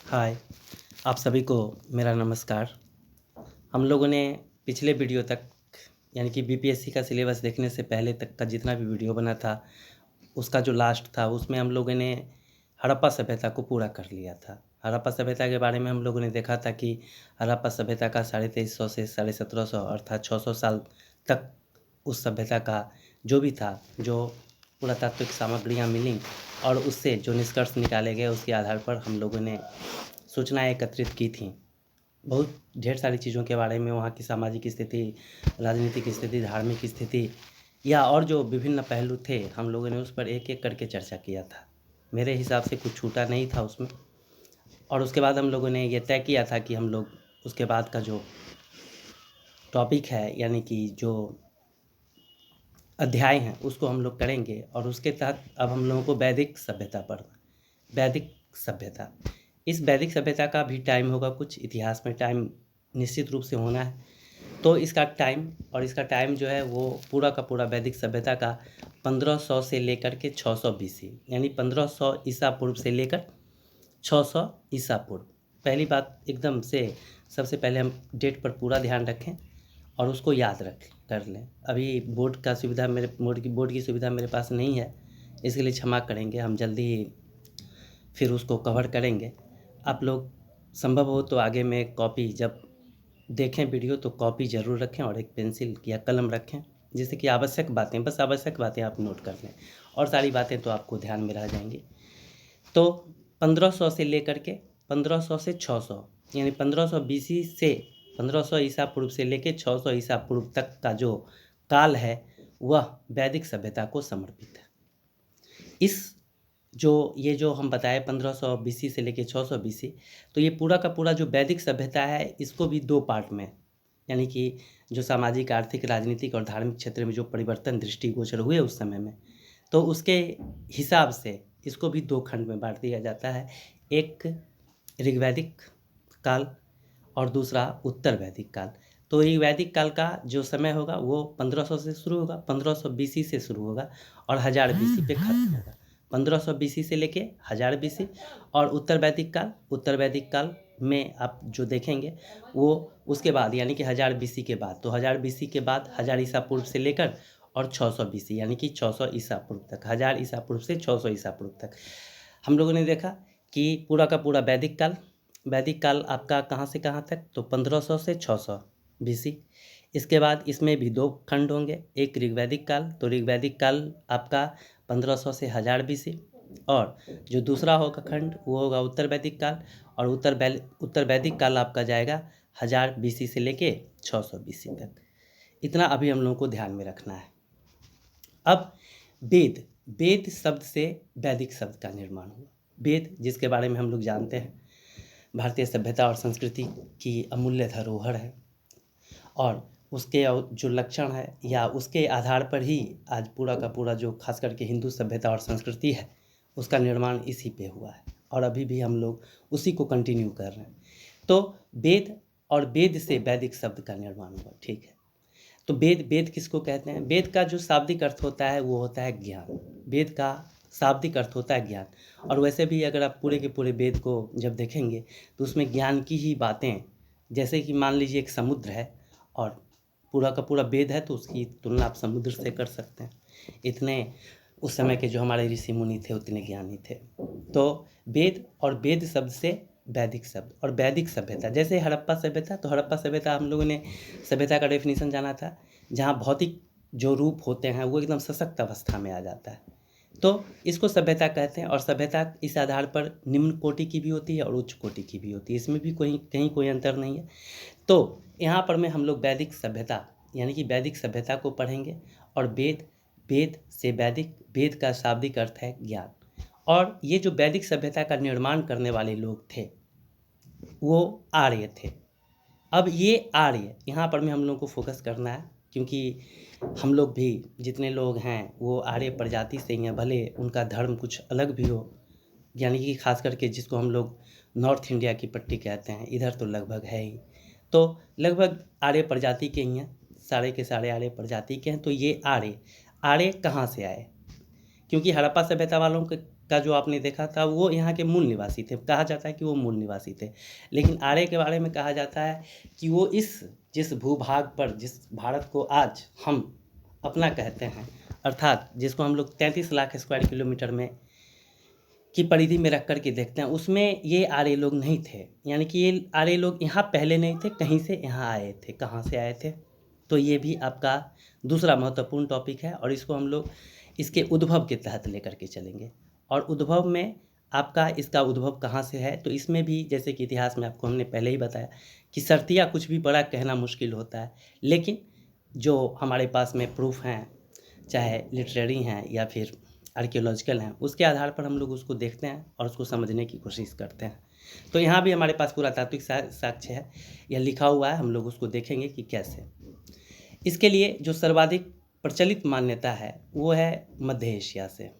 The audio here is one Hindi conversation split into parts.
हाय, आप सभी को मेरा नमस्कार। हम लोगों ने पिछले वीडियो तक यानी कि बीपीएससी का सिलेबस देखने से पहले तक का जितना भी वीडियो बना था, उसका जो लास्ट था उसमें हम लोगों ने हड़प्पा सभ्यता को पूरा कर लिया था। हड़प्पा सभ्यता के बारे में हम लोगों ने देखा था कि हड़प्पा सभ्यता का 2350 से 1750 अर्थात 600 साल तक उस सभ्यता का जो भी था, जो पुरातात्विक सामग्रियाँ मिलीं और उससे जो निष्कर्ष निकाले गए उसके आधार पर हम लोगों ने सूचनाएँ एकत्रित की थीं। बहुत ढेर सारी चीज़ों के बारे में, वहाँ की सामाजिक स्थिति, राजनीतिक स्थिति, धार्मिक स्थिति या और जो विभिन्न पहलू थे, हम लोगों ने उस पर एक-एक करके चर्चा किया था। मेरे हिसाब से कुछ छूटा नहीं था उसमें। और उसके बाद हम लोगों ने ये तय किया था कि हम लोग उसके बाद का जो टॉपिक है यानी कि जो अध्याय हैं उसको हम लोग करेंगे और उसके तहत अब हम लोगों को वैदिक सभ्यता पढ़ना। वैदिक सभ्यता, इस वैदिक सभ्यता का भी टाइम होगा, कुछ इतिहास में टाइम निश्चित रूप से होना है। तो इसका टाइम जो है वो पूरा का पूरा वैदिक सभ्यता का 1500 से लेकर के 600 बीसी यानी 1500 ईसा पूर्व से लेकर 600 ईसा पूर्व। पहली बात एकदम से सबसे पहले हम डेट पर पूरा ध्यान रखें और उसको याद रख कर लें। अभी बोर्ड की सुविधा मेरे पास नहीं है, इसके लिए क्षमा करेंगे। हम जल्दी ही फिर उसको कवर करेंगे। आप लोग संभव हो तो आगे में कॉपी जब देखें वीडियो तो कॉपी ज़रूर रखें और एक पेंसिल या कलम रखें, जिससे कि बस आवश्यक बातें आप नोट कर लें और सारी बातें तो आपको ध्यान में रह जाएंगी। तो 1500 से लेकर के 1500 से 600 यानी 1500 बीसी से 1500 ईसा पूर्व से लेकर 600 ईसा पूर्व तक का जो काल है वह वैदिक सभ्यता को समर्पित है। ये जो हम बताए 1500 बीसी से लेकर 600 बीसी, तो ये पूरा का पूरा जो वैदिक सभ्यता है इसको भी दो पार्ट में यानी कि जो सामाजिक, आर्थिक, राजनीतिक और धार्मिक क्षेत्र में जो परिवर्तन दृष्टिगोचर हुए उस समय में, तो उसके हिसाब से इसको भी दो खंड में बांट दिया जाता है। एक ऋग्वैदिक काल और दूसरा उत्तर वैदिक काल। तो ऋग्वैदिक काल का जो समय होगा वो 1500 से शुरू होगा, 1500 बीसी से शुरू होगा और 1000 बीसी पे खत्म होगा। 1500 बीसी से लेके 1000 बीसी। और उत्तर वैदिक काल में आप जो देखेंगे वो उसके बाद यानी कि 1000 बीसी के बाद, तो 1000 बीसी के बाद 1000 ईसा पूर्व से लेकर और 600 बीसी यानी कि 600 ईसा पूर्व तक, 1000 ईसा पूर्व से 600 ईसा पूर्व तक हम लोगों ने देखा कि पूरा का पूरा वैदिक काल आपका कहाँ से कहाँ तक, तो 1500 से 600 बीसी। इसके बाद इसमें भी दो खंड होंगे, एक ऋग्वैदिक काल, तो ऋग्वैदिक काल आपका 1500 से 1000 बीसी और जो दूसरा होगा खंड वो होगा उत्तर वैदिक काल और उत्तर वैदिक काल आपका जाएगा 1000 बीसी से लेके 600 बीसी तक। इतना अभी हम लोगों को ध्यान में रखना है। अब वेद शब्द से वैदिक शब्द का निर्माण हुआ। वेद जिसके बारे में हम लोग जानते हैं भारतीय सभ्यता और संस्कृति की अमूल्य धरोहर है और उसके जो लक्षण है या उसके आधार पर ही आज पूरा का पूरा जो खास करके हिंदू सभ्यता और संस्कृति है उसका निर्माण इसी पे हुआ है और अभी भी हम लोग उसी को कंटिन्यू कर रहे हैं। तो वेद से वैदिक शब्द का निर्माण हुआ, ठीक है। तो वेद किसको कहते हैं? वेद का जो शाब्दिक अर्थ होता है वो होता है ज्ञान। वेद का शाब्दिक अर्थ होता है ज्ञान। और वैसे भी अगर आप पूरे के पूरे वेद को जब देखेंगे तो उसमें ज्ञान की ही बातें, जैसे कि मान लीजिए एक समुद्र है और पूरा का पूरा वेद है तो उसकी तुलना आप समुद्र से कर सकते हैं। इतने उस समय के जो हमारे ऋषि मुनि थे उतने ज्ञानी थे। तो वेद और वेद शब्द से वैदिक शब्द और वैदिक सभ्यता, जैसे हड़प्पा सभ्यता, तो हड़प्पा सभ्यता हम लोगों ने सभ्यता का डेफिनेशन जाना था जहाँ भौतिक जो रूप होते हैं वो एकदम सशक्त अवस्था में आ जाता है, तो इसको सभ्यता कहते हैं। और सभ्यता इस आधार पर निम्न कोटि की भी होती है और उच्च कोटि की भी होती है, इसमें भी कहीं कोई अंतर नहीं है। तो यहाँ पर में हम लोग वैदिक सभ्यता यानी कि वैदिक सभ्यता को पढ़ेंगे और वेद से वेद का शाब्दिक अर्थ है ज्ञान। और ये जो वैदिक सभ्यता का निर्माण करने वाले लोग थे वो आर्य थे। अब ये आर्य यहाँ पर में हम लोग को फोकस करना है क्योंकि हम लोग भी जितने लोग हैं वो आर्य प्रजाति से ही हैं, भले उनका धर्म कुछ अलग भी हो, यानी कि खास करके जिसको हम लोग नॉर्थ इंडिया की पट्टी कहते हैं इधर तो लगभग है ही, तो लगभग आर्य प्रजाति के ही हैं, सारे के सारे आर्य प्रजाति के हैं। तो ये आर्य कहाँ से आए? क्योंकि हड़प्पा सभ्यता वालों का जो आपने देखा था वो यहाँ के मूल निवासी थे, कहा जाता है कि वो मूल निवासी थे। लेकिन आर्य के बारे में कहा जाता है कि वो जिस भूभाग पर, जिस भारत को आज हम अपना कहते हैं, अर्थात जिसको हम लोग 33 लाख स्क्वायर किलोमीटर में की परिधि में रख कर के देखते हैं, उसमें ये आर्य लोग नहीं थे। यानी कि ये आर्य लोग यहाँ पहले नहीं थे, कहीं से यहाँ आए थे। कहाँ से आए थे? तो ये भी आपका दूसरा महत्वपूर्ण टॉपिक है और इसको हम लोग इसके उद्भव के तहत लेकर के चलेंगे। और उद्भव में आपका इसका उद्भव कहाँ से है, तो इसमें भी जैसे कि इतिहास में आपको हमने पहले ही बताया कि शर्तिया कुछ भी बड़ा कहना मुश्किल होता है, लेकिन जो हमारे पास में प्रूफ हैं, चाहे लिटरेरी हैं या फिर आर्कियोलॉजिकल हैं, उसके आधार पर हम लोग उसको देखते हैं और उसको समझने की कोशिश करते हैं। तो यहाँ भी हमारे पास पुरातात्विक साक्ष्य है, यह लिखा हुआ है, हम लोग उसको देखेंगे कि कैसे। इसके लिए जो सर्वाधिक प्रचलित मान्यता है वो है मध्य एशिया से,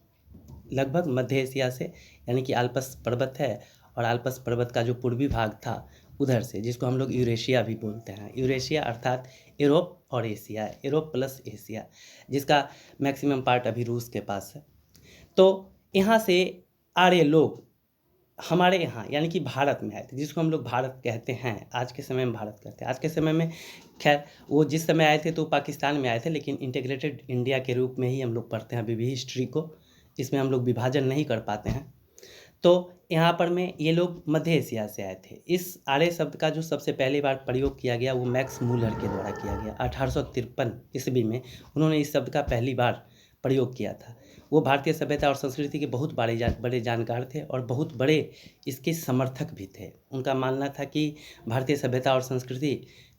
लगभग मध्य एशिया से, यानी कि आल्प्स पर्वत है और आल्प्स पर्वत का जो पूर्वी भाग था उधर से, जिसको हम लोग यूरेशिया भी बोलते हैं। यूरेशिया अर्थात यूरोप और एशिया, यूरोप प्लस एशिया, जिसका मैक्सिमम पार्ट अभी रूस के पास है। तो यहाँ से आर्य लोग हमारे यहाँ यानी कि भारत में आए थे, जिसको हम लोग भारत कहते हैं, आज के समय में भारत कहते हैं। आज के समय में खैर वो जिस समय आए थे तो पाकिस्तान में आए थे, लेकिन इंटीग्रेटेड इंडिया के रूप में ही हम लोग पढ़ते हैं अभी भी हिस्ट्री को, इसमें हम लोग विभाजन नहीं कर पाते हैं। तो यहाँ पर में ये लोग मध्य एशिया से आए थे। इस आर्य शब्द का जो सबसे पहली बार प्रयोग किया गया वो मैक्स मूलर के द्वारा किया गया 1853 ईस्वी में। उन्होंने इस शब्द का पहली बार प्रयोग किया था। वो भारतीय सभ्यता और संस्कृति के बहुत बड़े जानकार थे और बहुत बड़े इसके समर्थक भी थे। उनका मानना था कि भारतीय सभ्यता और संस्कृति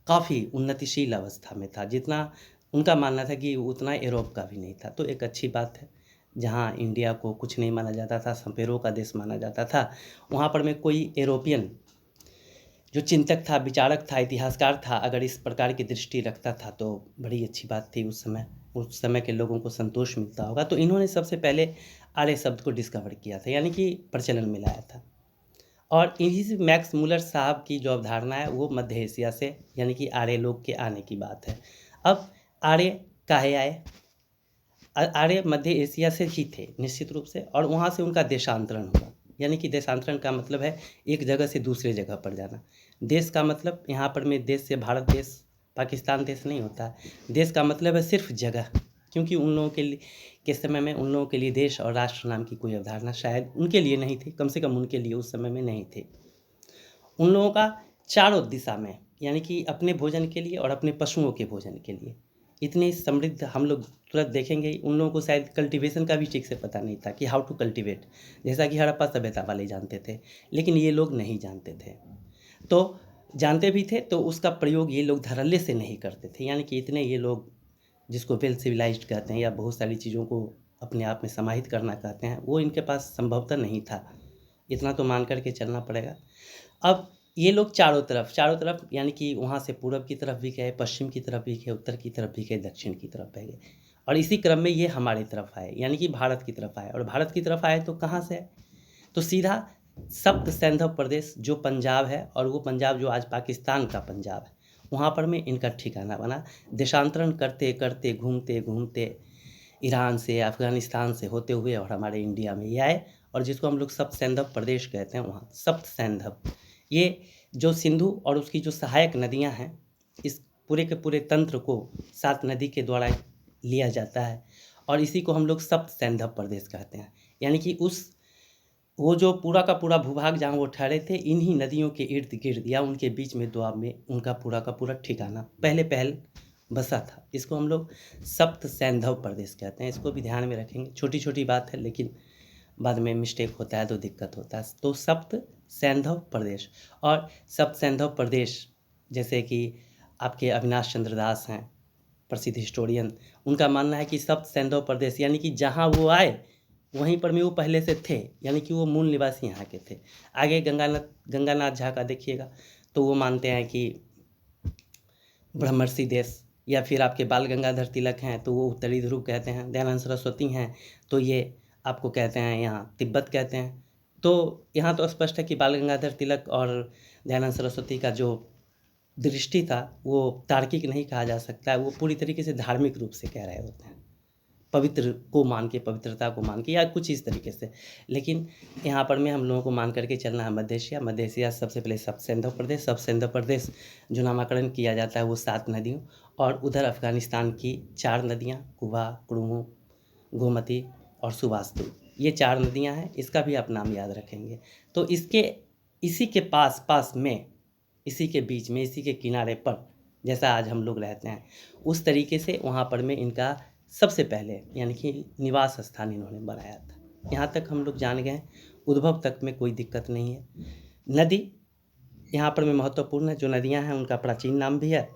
काफ़ी उन्नतिशील अवस्था में था, जितना उनका मानना था कि उतना यूरोप का भी नहीं था। तो एक अच्छी बात है, जहाँ इंडिया को कुछ नहीं माना जाता था, सपेरों का देश माना जाता था, वहाँ पर में कोई यूरोपियन जो चिंतक था, विचारक था, इतिहासकार था, अगर इस प्रकार की दृष्टि रखता था तो बड़ी अच्छी बात थी। उस समय के लोगों को संतोष मिलता होगा। तो इन्होंने सबसे पहले आर्य शब्द को डिस्कवर किया था, यानी कि प्रचलन में लाया था। और इन्हीं से मैक्स मूलर साहब की जो अवधारणा है वो मध्य एशिया से, यानी कि आर्य लोग के आने की बात है। अब आर्य काहे आए? आर्य मध्य एशिया से ही थे निश्चित रूप से, और वहाँ से उनका देशांतरण हुआ। यानी कि देशांतरण का मतलब है एक जगह से दूसरे जगह पर जाना। देश का मतलब यहाँ पर में देश से भारत देश, पाकिस्तान देश नहीं होता। देश का मतलब है सिर्फ जगह, क्योंकि उन लोगों के समय में उन लोगों के लिए देश और राष्ट्र नाम की कोई अवधारणा शायद उनके लिए नहीं थी, कम से कम उनके लिए उस समय में नहीं थी। उन लोगों का चारों दिशा में, यानी कि अपने भोजन के लिए और अपने पशुओं के भोजन के लिए इतनी समृद्ध, हम लोग तुरंत देखेंगे उन लोगों को शायद कल्टीवेशन का भी ठीक से पता नहीं था कि हाउ टू कल्टीवेट, जैसा कि हड़प्पा सभ्यता वाले जानते थे, लेकिन ये लोग नहीं जानते थे। तो जानते भी थे तो उसका प्रयोग ये लोग धड़ल्ले से नहीं करते थे। यानी कि इतने ये लोग, जिसको वेल सिविलाइज्ड कहते हैं या बहुत सारी चीज़ों को अपने आप में समाहित करना कहते हैं, वो इनके पास संभवतः नहीं था। इतना तो मान करके चलना पड़ेगा। अब ये लोग चारों तरफ यानी कि वहाँ से पूरब की तरफ भी गए, पश्चिम की तरफ भी गए, उत्तर की तरफ भी गए, दक्षिण की तरफ भी गए, और इसी क्रम में ये हमारी तरफ आए, यानी कि भारत की तरफ आए। और भारत की तरफ आए तो कहाँ से आए? तो सीधा सप्त सैंधव प्रदेश जो पंजाब है, और वो पंजाब जो आज पाकिस्तान का पंजाब है, वहाँ पर में इनका ठिकाना बना। देशांतरण करते करते घूमते घूमते ईरान से, अफ़गानिस्तान से होते हुए और हमारे इंडिया में ये आए, और जिसको हम लोग सप्त सैंधव प्रदेश कहते हैं, वहाँ सप्त सैंधव, ये जो सिंधु और उसकी जो सहायक नदियाँ हैं, इस पूरे के पूरे तंत्र को 7 नदी के द्वारा लिया जाता है, और इसी को हम लोग सप्त सैंधव प्रदेश कहते हैं। यानी कि वो जो पूरा का पूरा भूभाग जहाँ वो ठहरे थे, इन्हीं नदियों के इर्द गिर्द या उनके बीच में दुआब में उनका पूरा का पूरा ठिकाना पहल बसा था। इसको हम लोग सप्त सैंधव प्रदेश कहते हैं। इसको भी ध्यान में रखेंगे, छोटी छोटी बात है लेकिन बाद में मिस्टेक होता है तो दिक्कत होता है। तो सप्त सैंधव प्रदेश, और सप्त सैंधव प्रदेश जैसे कि आपके अविनाश चंद्र दास हैं, प्रसिद्ध हिस्टोरियन, उनका मानना है कि सप्त सैंधव प्रदेश यानी कि जहाँ वो आए वहीं पर में वो पहले से थे, यानी कि वो मूल निवासी यहाँ के थे। आगे गंगानाथ झा का देखिएगा तो वो मानते हैं कि ब्रह्मर्षि देश, या फिर आपके बाल गंगाधर तिलक हैं तो वो उत्तरी ध्रुव कहते हैं। दयानंद सरस्वती हैं तो ये आपको कहते हैं यहाँ तिब्बत कहते हैं। तो यहाँ तो स्पष्ट है कि बाल गंगाधर तिलक और दयानंद सरस्वती का जो दृष्टि था वो तार्किक नहीं कहा जा सकता है, वो पूरी तरीके से धार्मिक रूप से कह रहे होते हैं। पवित्र को मान के, पवित्रता को मान के, या कुछ इस तरीके से। लेकिन यहाँ पर में हम लोगों को मान करके चलना है मध्य एशिया। मध्य एशिया सबसे पहले सब सिंधु प्रदेश जो नामकरण किया जाता है वो 7 नदियों, और उधर अफ़गानिस्तान की 4 नदियाँ, कुबा, कुरुमु, गोमती और सुवास्तु, ये 4 नदियाँ हैं। इसका भी आप नाम याद रखेंगे। तो इसी के पास में, इसी के बीच में, इसी के किनारे पर जैसा आज हम लोग रहते हैं, उस तरीके से वहाँ पर में इनका सबसे पहले यानी कि निवास स्थान इन्होंने बनाया था। यहाँ तक हम लोग जान गए, उद्भव तक में कोई दिक्कत नहीं है। नदी यहाँ पर में महत्वपूर्ण है। जो नदियाँ हैं उनका प्राचीन नाम भी है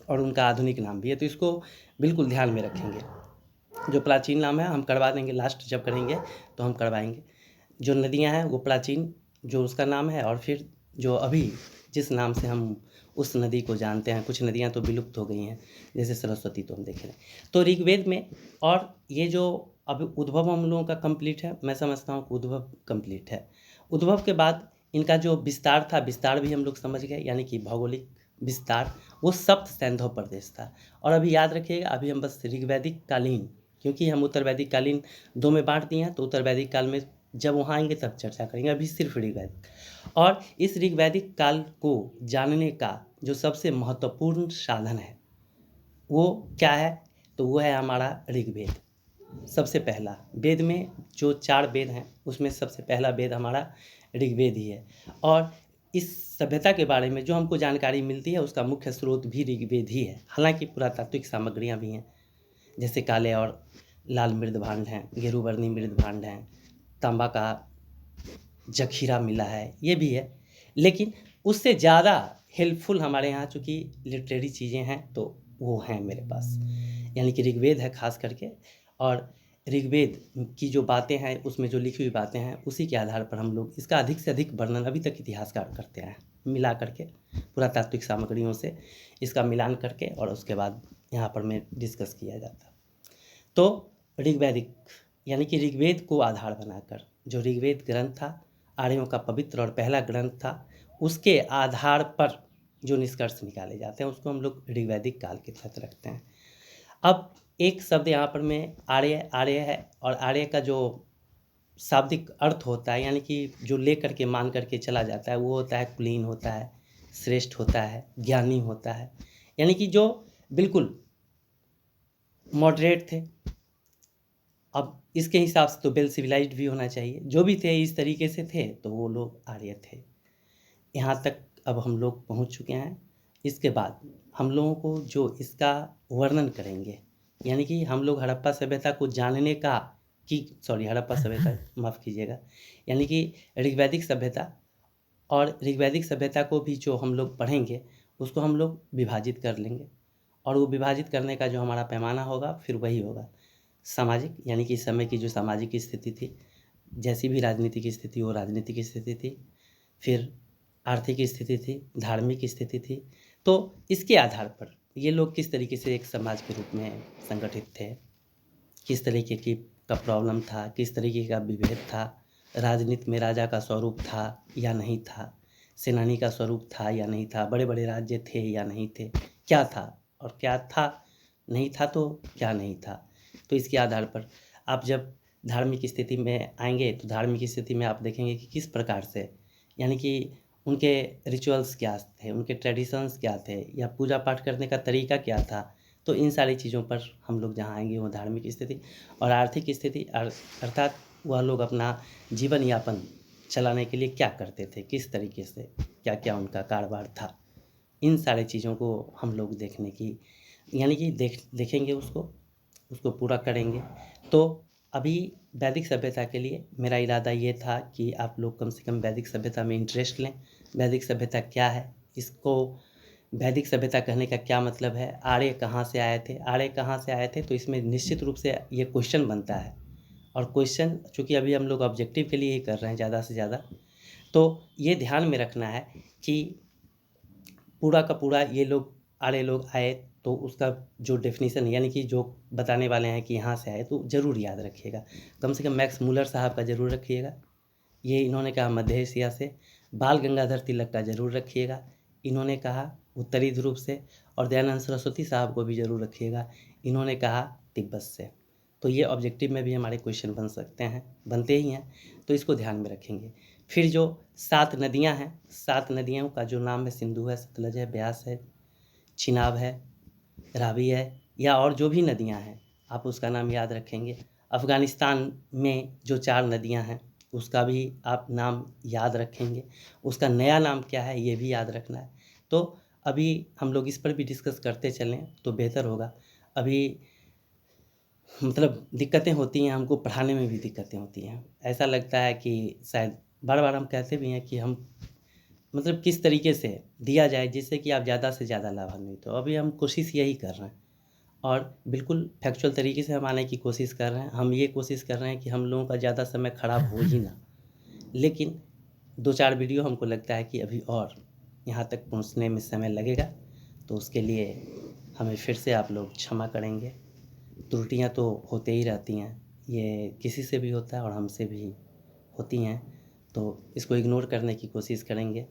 और उनका आधुनिक नाम भी है, तो इसको बिल्कुल ध्यान में रखेंगे। जो प्राचीन नाम है हम करवा देंगे, लास्ट जब करेंगे तो हम करवाएंगे। जो नदियाँ हैं वो प्राचीन जो उसका नाम है, और फिर जो अभी जिस नाम से हम उस नदी को जानते हैं, कुछ नदियाँ तो विलुप्त हो गई हैं, जैसे सरस्वती तो हम देख रहे हैं। तो ऋग्वेद में, और ये जो अभी उद्भव हम लोगों का कंप्लीट है, मैं समझता हूँ कि उद्भव कंप्लीट है। उद्भव के बाद इनका जो विस्तार था, विस्तार भी हम लोग समझ गए, यानी कि भौगोलिक विस्तार, वो सप्त सैंधव प्रदेश था। और अभी याद रखिएगा, अभी हम बस ऋग्वैदिक कालीन, क्योंकि हम उत्तर वैदिक कालीन 2 में बांट दिए हैं, तो उत्तर वैदिक काल में जब वहाँ आएंगे तब चर्चा करेंगे। अभी सिर्फ ऋग्वैदिक। और इस ऋग्वैदिक काल को जानने का जो सबसे महत्वपूर्ण साधन है वो क्या है, तो वो है हमारा ऋग्वेद। सबसे पहला वेद में जो 4 वेद हैं उसमें सबसे पहला वेद हमारा ऋग्वेद ही है। और इस सभ्यता के बारे में जो हमको जानकारी मिलती है उसका मुख्य स्रोत भी ऋग्वेद ही है। हालांकि पुरातात्विक सामग्रियाँ भी हैं, जैसे काले और लाल मृद भांड हैं, गेरुवर्णी मृद भांड हैं, तांबा का जखीरा मिला है, ये भी है। लेकिन उससे ज़्यादा हेल्पफुल हमारे यहाँ चूँकि लिटरेरी चीज़ें हैं तो वो हैं मेरे पास, यानी कि ऋग्वेद है खास करके। और ऋग्वेद की जो बातें हैं उसमें जो लिखी हुई बातें हैं उसी के आधार पर हम लोग इसका अधिक से अधिक वर्णन अभी तक इतिहासकार करते हैं, मिला करके पुरातात्विक सामग्रियों से इसका मिलान करके, और उसके बाद यहाँ पर में डिस्कस किया जाता। तो ऋग्वैदिक यानी कि ऋग्वेद को आधार बनाकर जो ऋग्वेद ग्रंथ था, आर्यों का पवित्र और पहला ग्रंथ था, उसके आधार पर जो निष्कर्ष निकाले जाते हैं उसको हम लोग ऋग्वैदिक काल के तहत रखते हैं। अब एक शब्द यहाँ पर में आर्य है, और आर्य का जो शाब्दिक अर्थ होता है, यानी कि जो ले करके मान करके चला जाता है, वो होता है कुलीन होता है, श्रेष्ठ होता है, ज्ञानी होता है, यानी कि जो बिल्कुल मॉडरेट थे। अब इसके हिसाब से तो वेल सिविलाइज्ड भी होना चाहिए, जो भी थे इस तरीके से थे तो वो लोग आर्य थे। यहाँ तक अब हम लोग पहुँच चुके हैं। इसके बाद हम लोगों को जो इसका वर्णन करेंगे, यानी कि हम लोग हड़प्पा सभ्यता को जानने का हड़प्पा सभ्यता माफ़ कीजिएगा, यानी कि ऋग्वैदिक सभ्यता, और ऋग्वैदिक सभ्यता को भी जो हम लोग पढ़ेंगे उसको हम लोग विभाजित कर लेंगे। और वो विभाजित करने का जो हमारा पैमाना होगा फिर वही होगा सामाजिक, यानी कि इस समय की जो सामाजिक स्थिति थी, जैसी भी राजनीतिक स्थिति हो, राजनीतिक स्थिति थी, फिर आर्थिक स्थिति थी, धार्मिक स्थिति थी, तो इसके आधार पर ये लोग किस तरीके से एक समाज के रूप में संगठित थे, किस तरीके की का प्रॉब्लम था, किस तरीके का विभेद था, राजनीति में राजा का स्वरूप था या नहीं था, सेनानी का स्वरूप था या नहीं था, बड़े बड़े राज्य थे या नहीं थे, क्या था और क्या था, नहीं था तो क्या नहीं था। तो इसके आधार पर आप जब धार्मिक स्थिति में आएंगे तो धार्मिक स्थिति में आप देखेंगे कि किस प्रकार से, यानी कि उनके रिचुअल्स क्या थे, उनके ट्रेडिशंस क्या थे, या पूजा पाठ करने का तरीका क्या था। तो इन सारी चीज़ों पर हम लोग जहाँ आएंगे वो धार्मिक स्थिति और आर्थिक स्थिति, अर्थात वह लोग अपना जीवन यापन चलाने के लिए क्या करते थे, किस तरीके से, क्या क्या उनका कारोबार था, इन सारी चीज़ों को हम लोग देखने की, यानी कि देखेंगे उसको पूरा करेंगे। तो अभी वैदिक सभ्यता के लिए मेरा इरादा ये था कि आप लोग कम से कम वैदिक सभ्यता में इंटरेस्ट लें। वैदिक सभ्यता क्या है, इसको वैदिक सभ्यता कहने का क्या मतलब है, आर्य कहाँ से आए थे, तो इसमें निश्चित रूप से ये क्वेश्चन बनता है। और क्वेश्चन चूँकि अभी हम लोग ऑब्जेक्टिव के लिए ही कर रहे हैं ज़्यादा से ज़्यादा, तो ये ध्यान में रखना है कि पूरा का पूरा ये लोग आर्य लोग आए तो उसका जो डेफिनेशन यानी कि जो बताने वाले हैं कि यहाँ से आए, तो ज़रूर याद रखिएगा। कम से कम मैक्स मुलर साहब का ज़रूर रखिएगा, ये इन्होंने कहा मध्य एशिया से। बाल गंगाधर तिलक का ज़रूर रखिएगा, इन्होंने कहा उत्तरी ध्रुव से। और दयानंद सरस्वती साहब को भी ज़रूर रखिएगा, इन्होंने कहा तिब्बत से। तो ये ऑब्जेक्टिव में भी हमारे क्वेश्चन बन सकते हैं, बनते ही हैं, तो इसको ध्यान में रखेंगे। फिर जो 7 नदियाँ हैं, 7 नदियों का जो नाम है, सिंधु है, सतलज है, ब्यास है, चिनाब है, रावी है, या और जो भी नदियाँ हैं आप उसका नाम याद रखेंगे। अफ़गानिस्तान में जो 4 नदियाँ हैं उसका भी आप नाम याद रखेंगे। उसका नया नाम क्या है ये भी याद रखना है। तो अभी हम लोग इस पर भी डिस्कस करते चलें तो बेहतर होगा। अभी मतलब दिक्कतें होती हैं, हमको पढ़ाने में भी दिक्कतें होती हैं। ऐसा लगता है कि शायद बार-बार हम कहते भी हैं कि हम मतलब किस तरीके से दिया जाए जिससे कि आप ज़्यादा से ज़्यादा लाभान्वित हो। अभी हम कोशिश यही कर रहे हैं और बिल्कुल फैक्चुअल तरीके से हम आने की कोशिश कर रहे हैं। हम ये कोशिश कर रहे हैं कि हम लोगों का ज़्यादा समय खराब हो ही ना। लेकिन 2-4 वीडियो हमको लगता है कि अभी और यहाँ तक पहुँचने में समय लगेगा, तो उसके लिए हमें फिर से आप लोग क्षमा करेंगे। त्रुटियाँ तो होते ही रहती हैं, ये किसी से भी होता है और हमसे भी होती हैं, तो इसको इग्नोर करने की कोशिश करेंगे,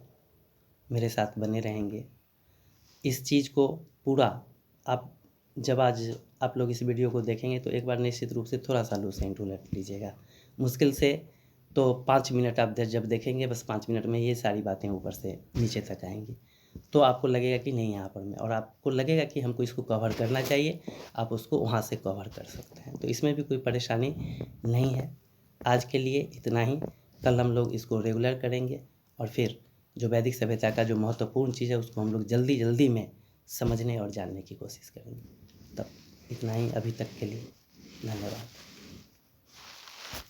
मेरे साथ बने रहेंगे। इस चीज़ को पूरा आप जब आज आप लोग इस वीडियो को देखेंगे तो एक बार निश्चित रूप से थोड़ा-सा लूसेंट उलट लीजिएगा। मुश्किल से तो 5 मिनट आप जब देखेंगे, बस 5 मिनट में ये सारी बातें ऊपर से नीचे तक आएँगी। तो आपको लगेगा कि नहीं यहाँ पर मैं, और आपको लगेगा कि हमको इसको कवर करना चाहिए, आप उसको वहाँ से कवर कर सकते हैं। तो इसमें भी कोई परेशानी नहीं है। आज के लिए इतना ही, कल हम लोग इसको रेगुलर करेंगे और फिर जो वैदिक सभ्यता का जो महत्वपूर्ण चीज़ है उसको हम लोग जल्दी में समझने और जानने की कोशिश करेंगे। तब इतना ही अभी तक के लिए, धन्यवाद।